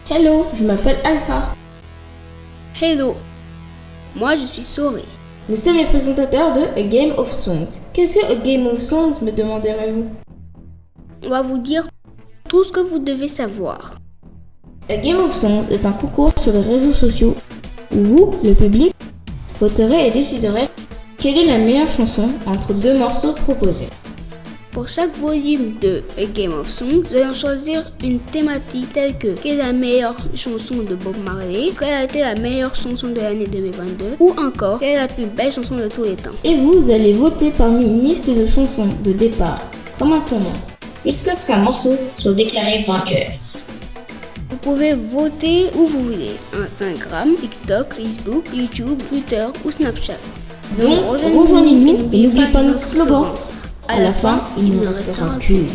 Hello, je m'appelle Alpha. Hello, moi je suis Soré. Nous sommes les présentateurs de A Game of Songs. Qu'est-ce que A Game of Songs, me demanderez-vous? On va vous dire tout ce que vous devez savoir. A Game of Songs est un concours sur les réseaux sociaux où vous, le public, voterez et déciderez quelle est la meilleure chanson entre deux morceaux proposés. Pour chaque volume de A Game of Songs, nous allons choisir une thématique telle que quelle est la meilleure chanson de Bob Marley, quelle a été la meilleure chanson de l'année 2022 ou encore quelle est la plus belle chanson de tous les temps. Et vous allez voter parmi une liste de chansons de départ, comme un tournoi, jusqu'à ce qu'un morceau soit déclaré vainqueur. Vous pouvez voter où vous voulez, Instagram, TikTok, Facebook, YouTube, Twitter ou Snapchat. Donc rejoignez-nous et n'oubliez pas notre slogan. À la fin, il ne restera qu'une.